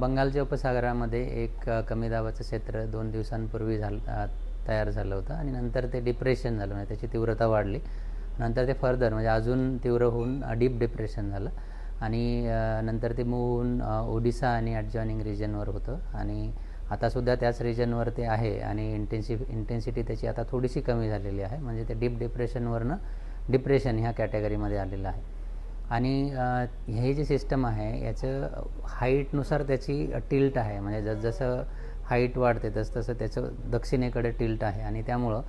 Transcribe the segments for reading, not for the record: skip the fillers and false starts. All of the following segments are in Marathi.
बंगालच्या उपसागरामध्ये एक कमी दाबाचं क्षेत्र 2 दिवसांपूर्वी तयार झालं होतं आणि नंतर ते डिप्रेशन झालं, म्हणजे त्याची तीव्रता वाढली. नंतर ते फर्दर म्हणजे अजून तीव्र होऊन डीप डिप्रेशन झालं आणि नंतर ते मूव्ह होऊन ओडिसा आणि ॲडजॉइनिंग रिजनवर होतं आणि आतासुद्धा त्याच रिजनवर ते आहे आणि इंटेन्सिटी त्याची आता थोडीशी कमी झालेली आहे. म्हणजे ते डीप डिप्रेशनवरनं डिप्रेशन ह्या कॅटेगरीमध्ये आलेलं आहे. आणि हे जे सिस्टम आहे याचं हाईटनुसार त्याची टिल्ट आहे. म्हणजे जसजसं हाईट वाढते तसतसं त्याचं दक्षिणेकडे टिल्ट आहे आणि त्यामुळं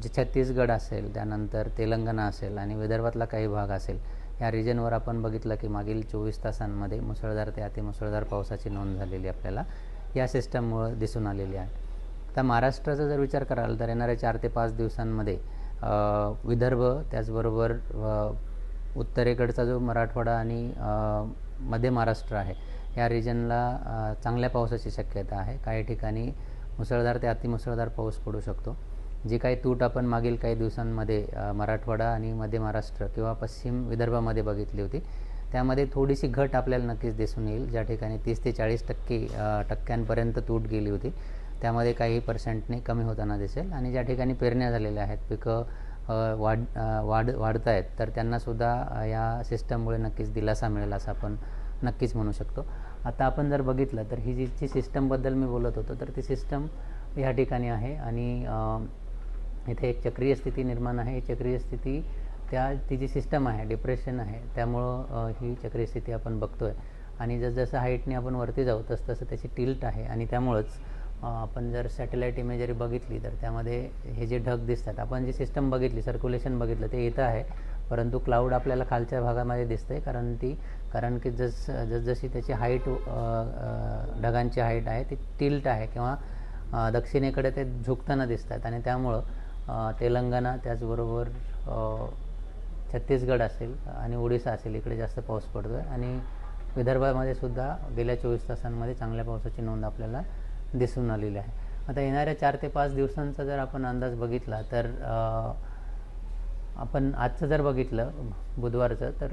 जे छत्तीसगड असेल, त्यानंतर तेलंगणा असेल आणि विदर्भातला काही भाग असेल, या रिजनवर आपण बघितलं की मागील 24 तासांमध्ये मुसळधार ते अतिमुसळधार पावसाची नोंद झालेली आपल्याला या सिस्टममुळं दिसून आलेली आहे. आता महाराष्ट्राचा जर विचार कराल तर येणाऱ्या 4 ते 5 दिवसांमध्ये विदर्भ, त्याचबरोबर उत्तरेकडचा जो मराठवाडा आणि मध्य महाराष्ट्र आहे या रिजनला चांगल्या पावसाची शक्यता आहे. काही ठिकाणी मुसळधार ते अतिमुसळधार पाऊस पडू शकतो. जी काही तूट आपण मागील काही दिवसांमध्ये मराठवाडा आणि मध्य महाराष्ट्र किंवा पश्चिम विदर्भामध्ये बघितली होती, त्यामध्ये थोडीशी घट आपल्याला नक्कीच दिसून येईल. ज्या ठिकाणी 30 ते 40% टक्क्यांपर्यंत तूट गेली होती, त्यामध्ये काही पर्सेंटने कमी होताना दिसेल. आणि ज्या ठिकाणी पेरण्या झालेल्या आहेत, पिकं वाढत आहेत, तर त्यांनासुद्धा या सिस्टममुळे नक्कीच दिलासा मिळेल असं आपण नक्कीच म्हणू शकतो. आता आपण जर बघितलं तर ही जी सिस्टमबद्दल मी बोलत होतो, तर ती सिस्टम ह्या ठिकाणी आहे आणि इथे एक चक्रीय स्थिती निर्माण आहे. ही चक्रीय स्थिती ती जी सिस्टम आहे, डिप्रेशन आहे, त्यामुळं ही चक्रीय स्थिती आपण बघतो आहे. आणि जसजसं हाईटने आपण वरती जाऊ तसतसं त्याची टिल्ट आहे आणि त्यामुळंच आपण जर सॅटेलाईट इमेजरी बघितली तर त्यामध्ये हे जे ढग दिसतात, आपण जी सिस्टम बघितली, सर्क्युलेशन बघितलं, ते येतं आहे, परंतु क्लाउड आपल्याला खालच्या भागामध्ये दिसतं आहे. कारण की जसजशी त्याची हाईट, ढगांची हाईट आहे ती टिल्ट आहे किंवा दक्षिणेकडे ते झुकताना दिसतात आणि त्यामुळं तेलंगणा, त्याचबरोबर छत्तीसगड असेल आणि ओडिसा असेल, इकडे जास्त पाऊस पडतो आहे आणि विदर्भामध्ये सुद्धा गेल्या 24 तासांमध्ये चांगल्या पावसाची नोंद आपल्याला दिसून आलेली आहे. आता येणाऱ्या 4 ते 5 दिवसांचा जर आपण अंदाज बघितला तर आपण आजचं जर बघितलं बुधवारचं, तर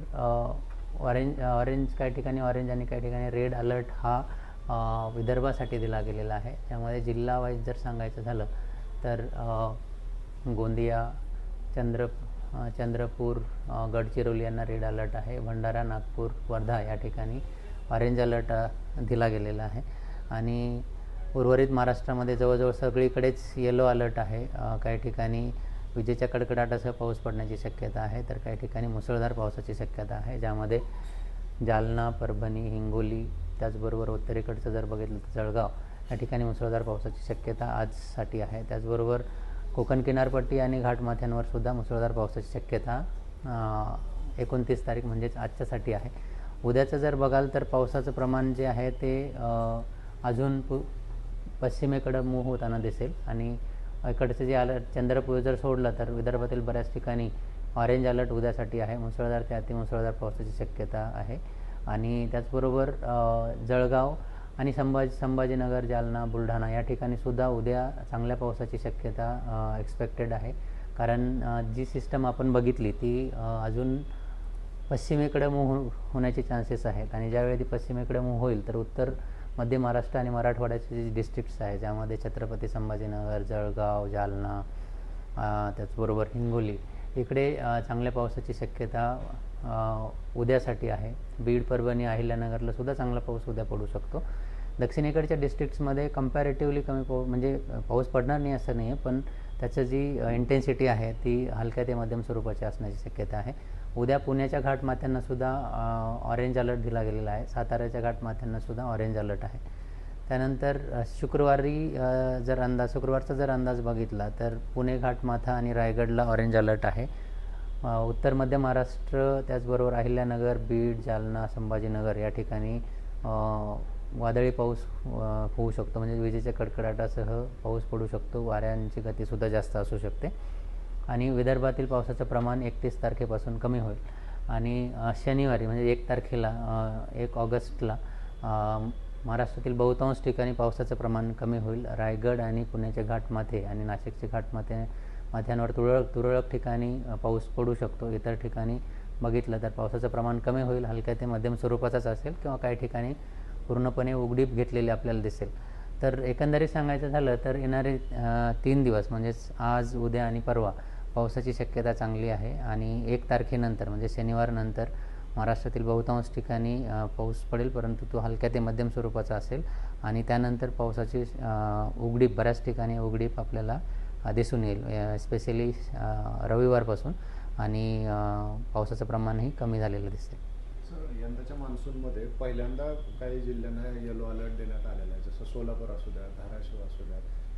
ऑरेंज काही ठिकाणी ऑरेंज आणि काही ठिकाणी रेड अलर्ट हा विदर्भासाठी दिला गेलेला आहे. त्यामध्ये जिल्हा वाईज जर सांगायचं झालं तर गोंदिया, चंद्रपूर, गडचिरोली यांना रेड अलर्ट आहे. भंडारा, नागपूर, वर्धा या ठिकाणी ऑरेंज अलर्ट दिला गेलेला आहे आणि उर्वरित महाराष्ट्रामध्ये जवळजवळ सगळीकडेच येलो अलर्ट आहे. काही ठिकाणी विजेच्या कडकडाटासह पाऊस पडण्याची शक्यता आहे, तर काही ठिकाणी मुसळधार पावसाची शक्यता आहे, ज्यामध्ये जालना, परभणी, हिंगोली, त्याचबरोबर उत्तरेकडचं जर बघितलं तर जळगाव या ठिकाणी मुसळधार पावसाची शक्यता आजसाठी आहे. त्याचबरोबर कोकण किनारपट्टी आणि घाटमाथ्यांवर सुद्धा मुसळधार पावसाची शक्यता 29 तारीख म्हणजेच आजच्यासाठी आहे. उद्याचं जर बघाल तर पावसाचं प्रमाण जे आहे ते अजून पश्चिमेकडं मूव्ह होताना दिसेल आणि इकडचं जे अलर्ट चंद्रपूर जर सोडलं तर विदर्भातील बऱ्याच ठिकाणी ऑरेंज अलर्ट उद्यासाठी आहे. मुसळधार ते अतिमुसळधार पावसाची शक्यता आहे आणि त्याचबरोबर जळगाव आणि संभाजीनगर, जालना, बुलढाणा या ठिकाणी सुद्धा उद्या चांगल्या पावसाची शक्यता एक्सपेक्टेड आहे. कारण जी सिस्टम आपण बघितली ती अजून पश्चिमेकडे मूव्ह होण्याचे चान्सेस आहेत आणि ज्यावेळी ती पश्चिमेकडे मूव्ह होईल तर उत्तर मध्य महाराष्ट्र आणि मराठवाड्याचे जे डिस्ट्रिक्ट्स आहेत, ज्यामध्ये छत्रपती संभाजीनगर, जळगाव, जालना, त्याचबरोबर हिंगोली, इकडे चांगल्या पावसाची शक्यता उद्यासाठी आहे. बीड, परभणी, अहिल्यानगरला सुद्धा चांगला पाऊस उद्या पडू शकतो. दक्षिणेकडच्या डिस्ट्रिक्ट्समध्ये कंपॅरेटिव्हली कमी म्हणजे पाऊस पडणार नाही असं नाही आहे, पण त्याचं जी इंटेन्सिटी आहे ती हलक्या ते मध्यम स्वरूपाची असण्याची शक्यता आहे. उद्या पुण्याच्या घाटमाथ्यांनासुद्धा ऑरेंज अलर्ट दिला गेलेला आहे. साताऱ्याच्या घाटमाथ्यांनासुद्धा ऑरेंज अलर्ट आहे. त्यानंतर शुक्रवारचा जर अंदाज बघितला तर पुणे घाटमाथा आणि रायगडला ऑरेंज अलर्ट आहे. उत्तर मध्य महाराष्ट्र, त्याचबरोबर अहिल्यानगर, बीड, जालना, संभाजीनगर या ठिकाणी वादळी पाऊस होऊ शकतो, म्हणजे विजेच्या कडकडाटासह पाऊस पडू शकतो. वाऱ्यांची गतीसुद्धा जास्त असू शकते आणि विदर्भातील पावसाचं प्रमाण 31 तारखेपासून कमी होईल आणि शनिवारी म्हणजे 1 तारखेला 1 ऑगस्टला महाराष्ट्रातील बहुतांश ठिकाणी पावसाचं प्रमाण कमी होईल. रायगड आणि पुण्याचे घाटमाथे आणि नाशिकचे माथ्यांवर तुरळक ठिकाणी पाऊस पडू शकतो. इतर ठिकाणी बघितलं तर पावसाचं प्रमाण कमी होईल, हलक्या ते मध्यम स्वरूपाचाच असेल किंवा काही ठिकाणी पूर्णपणे उघडीप घेतलेली आपल्याला दिसेल. तर एकंदरीत सांगायचं झालं तर येणारे 3 दिवस म्हणजेच आज, उद्या आणि परवा पावसाची शक्यता चांगली आहे. आणि 1 तारखेनंतर म्हणजे शनिवारनंतर महाराष्ट्रातील बहुतांश ठिकाणी पाऊस पडेल, परंतु तो हलक्या ते मध्यम स्वरूपाचा असेल. आणि त्यानंतर पावसाची उघडीप, बऱ्याच ठिकाणी उघडीप आपल्याला दिसून येईल, स्पेशली रविवारपासून. आणि पावसाचं प्रमाणही कमी झालेलं दिसेल. सर, यंदाच्या मान्सूनमध्ये पहिल्यांदा काही जिल्ह्यांना येलो अलर्ट देण्यात आलेला आहे, जसं सोलापूर असू द्या, धाराशिव असू द्या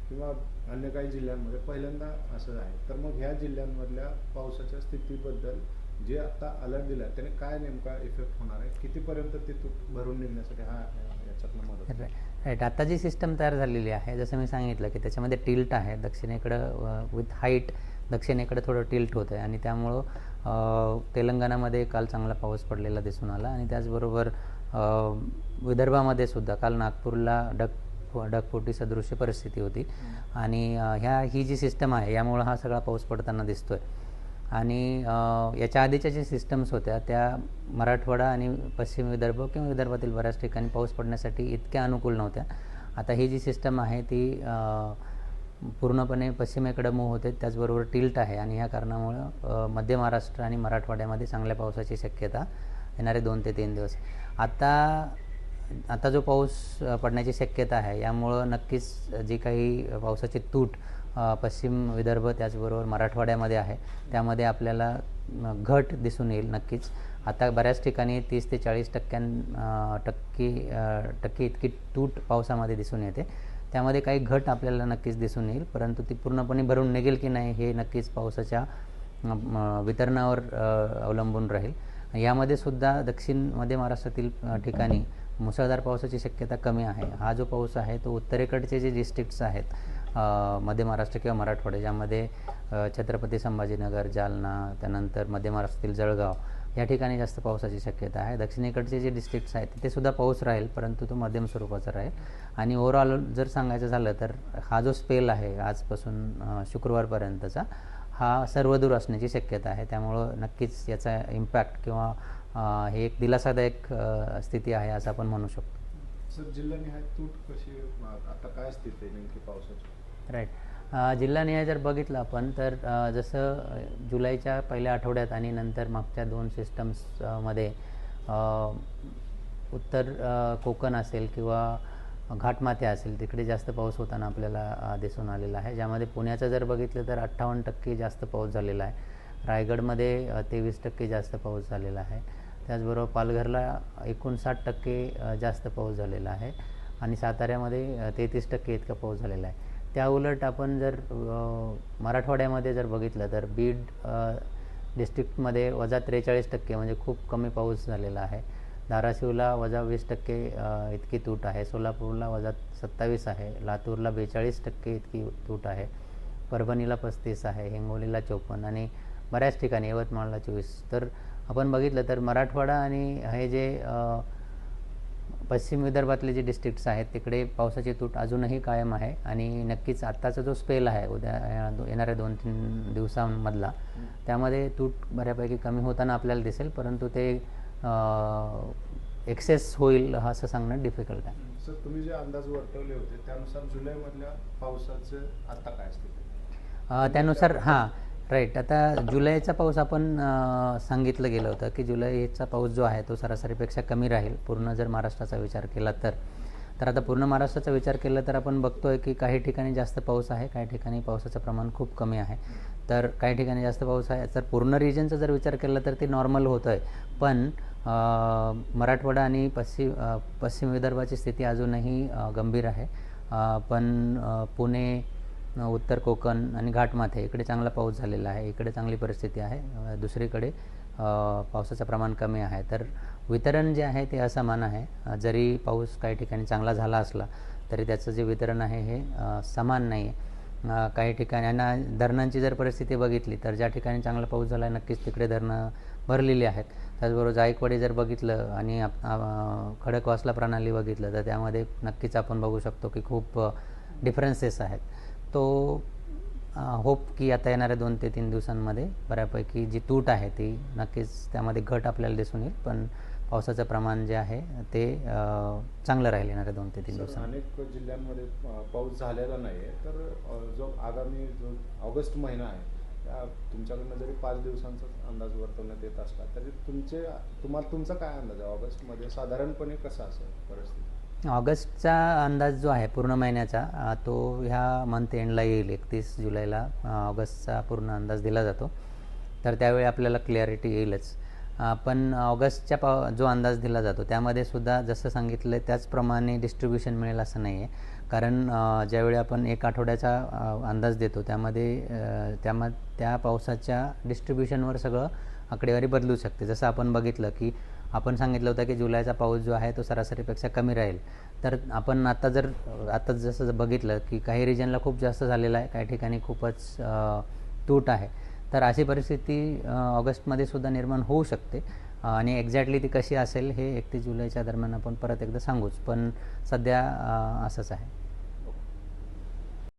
किंवा अन्य काही जिल्ह्यांमध्ये पहिल्यांदा असं आहे. तर मग ह्या जिल्ह्यांमधल्या पावसाच्या स्थितीबद्दल जे आता अलर्ट दिला आहे त्याने काय नेमका इफेक्ट होणार आहे, कितीपर्यंत ते भरून निघण्यासाठी याच्यातनं मदत? राईट. आता जी सिस्टम तयार झालेली आहे, जसं मी सांगितलं की त्याच्यामध्ये टिल्ट आहे, दक्षिणेकडं विथ हाईट दक्षिणेकडे थोडं टिल्ट होतं आहे. आणि त्यामुळं तेलंगणामध्ये काल चांगला पाऊस पडलेला दिसून आला. आणि त्याचबरोबर विदर्भामध्ये सुद्धा काल नागपूरला ढगफुटी सदृश्य परिस्थिती होती. आणि ही जी सिस्टम आहे यामुळं हा सगळा पाऊस पडताना दिसतो आहे. आणि याच्या आधीच्या ज्या सिस्टम्स होत्या त्या मराठवाडा आणि पश्चिम विदर्भ किंवा विदर्भातील बऱ्याच ठिकाणी पाऊस पडण्यासाठी इतक्या अनुकूल नव्हत्या. आता ही जी सिस्टम आहे ती पूर्णपणे पश्चिमेकडे मूव्ह होते, त्याचबरोबर टिल्ट आहे. आणि ह्या कारणामुळं मध्य महाराष्ट्र आणि मराठवाड्यामध्ये चांगल्या पावसाची शक्यता येणारे 2 ते 3 दिवस. आता जो पाऊस पडण्याची शक्यता आहे यामुळं नक्कीच जी काही पावसाची तूट पश्चिम विदर्भ त्याचबरोबर मराठवाड्यामध्ये आहे त्यामध्ये आपल्याला घट दिसून येईल नक्कीच. आता बऱ्याच ठिकाणी 30 ते 40% टक्के इतकी तूट पावसामध्ये दिसून येते. त्यामध्ये काही घट आपल्याला नक्कीच दिसून येईल, परंतु ती पूर्णपणे भरून निघेल की नाही हे नक्कीच पावसाच्या वितरणावर अवलंबून राहील. यामध्ये सुद्धा दक्षिण मध्य महाराष्ट्रातील ठिकाणी मुसळधार पावसाची शक्यता कमी आहे. हा जो पाऊस आहे तो उत्तरेकडचे जे डिस्ट्रिक्ट्स आहेत मध्य महाराष्ट्र किंवा मराठवाडा, ज्यामध्ये छत्रपती संभाजीनगर, जालना, त्यानंतर मध्य महाराष्ट्रातील जळगाव या ठिकाणी जास्त पावसाची शक्यता आहे. दक्षिणेकडचे जे डिस्ट्रिक्ट्स आहेत तिथे सुद्धा पाऊस राहील, परंतु तो मध्यम स्वरूपाचा राहील. आणि ओव्हरऑल जर सांगायचं झालं तर हा जो स्पेल आहे आजपासून शुक्रवारपर्यंतचा हा सर्वदूर असण्याची शक्यता आहे. त्यामुळं नक्कीच याचा इम्पॅक्ट किंवा हे एक दिलासादायक स्थिती आहे असं आपण म्हणू शकतो. सर, जिल्हानिहाय तूट कशी, आता काय स्थिती आहे नेमकी पावसाची? राईट. जिल्हानिहाय जर बघितलं आपण तर जसं जुलैच्या पहिल्या आठवड्यात आणि नंतर मागच्या 2 सिस्टम्समध्ये उत्तर कोकण असेल किंवा घाटमाथे असेल तिकडे जास्त पाऊस होताना आपल्याला दिसून आलेला आहे. ज्यामध्ये पुण्याचं जर बघितलं तर 58% जास्त पाऊस झालेला आहे. रायगडमध्ये 23% जास्त पाऊस झालेला आहे. त्याचबरोबर पालघरला 59% जास्त पाऊस झालेला आहे. आणि साताऱ्यामध्ये 33% इतका पाऊस झालेला आहे. त्या उलट आपण जर मराठवाड्यामध्ये जर बघितलं तर बीड डिस्ट्रिक्टमध्ये -43% म्हणजे खूप कमी पाऊस झालेला आहे. धाराशिवला -20% इतकी तूट आहे. सोलापूरला -27 आहे. लातूरला 42% इतकी तूट आहे. परभणीला 35 आहे. हिंगोलीला 54 आणि बऱ्याच ठिकाणी यवतमाळला 24. तर आपण बघितलं तर मराठवाडा आणि हे जे पश्चिम विदर्भातले जे डिस्ट्रिक्ट्स आहेत तिकडे पावसाची तूट अजूनही कायम आहे. आणि नक्कीच आत्ताचा जो स्पेल आहे उद्या येणाऱ्या 2-3 दिवसांमधला त्यामध्ये तूट बऱ्यापैकी कमी होताना आपल्याला दिसेल, परंतु ते एक्सेस होईल असं सांगणं डिफिकल्ट आहे. सर, तुम्ही जे अंदाज वर्तवले होते त्यानुसार जुलैमधल्या पावसाचं आता काय स्थिती? त्यानुसार राईट. आता जुलैचा पाऊस आपण सांगितलं गेलं होतं की जुलैचा पाऊस जो आहे तो सरासरीपेक्षा कमी राहील पूर्ण जर महाराष्ट्राचा विचार केला तर आता पूर्ण महाराष्ट्राचा विचार केला तर आपण बघतोय की काही ठिकाणी जास्त पाऊस आहे, काही ठिकाणी पावसाचं प्रमाण खूप कमी आहे. तर काही ठिकाणी जास्त पाऊस आहे. तर पूर्ण रिजनचा जर विचार केला तर ते नॉर्मल होतं आहे, पण मराठवाडा आणि पश्चिम विदर्भाची स्थिती अजूनही गंभीर आहे. पण पुणे, उत्तर कोकण आणि घाटमाथे इकडे चांगला पाऊस झालेला आहे, इकडे चांगली परिस्थिती आहे. दुसरीकडे पावसाचं प्रमाण कमी आहे. तर वितरण जे आहे ते असमान आहे. जरी पाऊस काही ठिकाणी चांगला झाला असला तरी त्याचं जे वितरण आहे हे समान नाही आहे. काही ठिकाणी आणि धरणांची जर परिस्थिती बघितली तर ज्या ठिकाणी चांगला पाऊस झाला आहे नक्कीच तिकडे धरणं भरलेली आहेत. त्याचबरोबर जायकवाडी जर बघितलं आणि खडकवासला प्रणाली बघितलं तर त्यामध्ये नक्कीच आपण बघू शकतो की खूप डिफरन्सेस आहेत. तो होप की आता येणाऱ्या 2 ते 3 दिवसांमध्ये बऱ्यापैकी जी तूट आहे ती नक्कीच त्यामध्ये घट आपल्याला दिसून येईल, पण पावसाचं प्रमाण जे आहे ते चांगलं राहील येणाऱ्या 2 ते 3 सर, दिवसांत. अनेक जिल्ह्यांमध्ये पाऊस झालेला नाही आहे, तर जो आगामी जो ऑगस्ट महिना आहे तुमच्याकडनं जरी 5 दिवसांचाच अंदाज वर्तवण्यात येत असला तरी तुमचा काय अंदाज आहे ऑगस्टमध्ये साधारणपणे कसं असेल परिस्थिती? ऑगस्टचा अंदाज जो आहे पूर्ण महिन्याचा तो ह्या मंथ एंडला येईल. 31 जुलैला ऑगस्टचा पूर्ण अंदाज दिला जातो. तर त्यावेळी आपल्याला क्लॅरिटी येईलच. पण ऑगस्टच्या जो अंदाज दिला जातो त्यामध्ये सुद्धा जसं सांगितलं आहे त्याचप्रमाणे डिस्ट्रीब्युशन मिळेल असं नाही आहे. कारण ज्यावेळी आपण 1 आठवड्याचा अंदाज देतो त्यामध्ये त्या पावसाच्या डिस्ट्रीब्युशनवर सगळं आकडेवारी बदलू शकते. जसं आपण बघितलं की आपण सांगितलं होतं की जुलैचा पाऊस जो आहे तो सरासरीपेक्षा कमी राहील. तर आपण आता जसं बघितलं की काही रिजनला खूप जास्त झालेलं आहे, काही ठिकाणी खूपच तूट आहे. तर अशी परिस्थिती ऑगस्टमध्ये सुद्धा निर्माण होऊ शकते आणि एक्झॅक्टली ती कशी असेल हे 31 जुलैच्या दरम्यान आपण परत एकदा सांगूच. पण सध्या असंच आहे.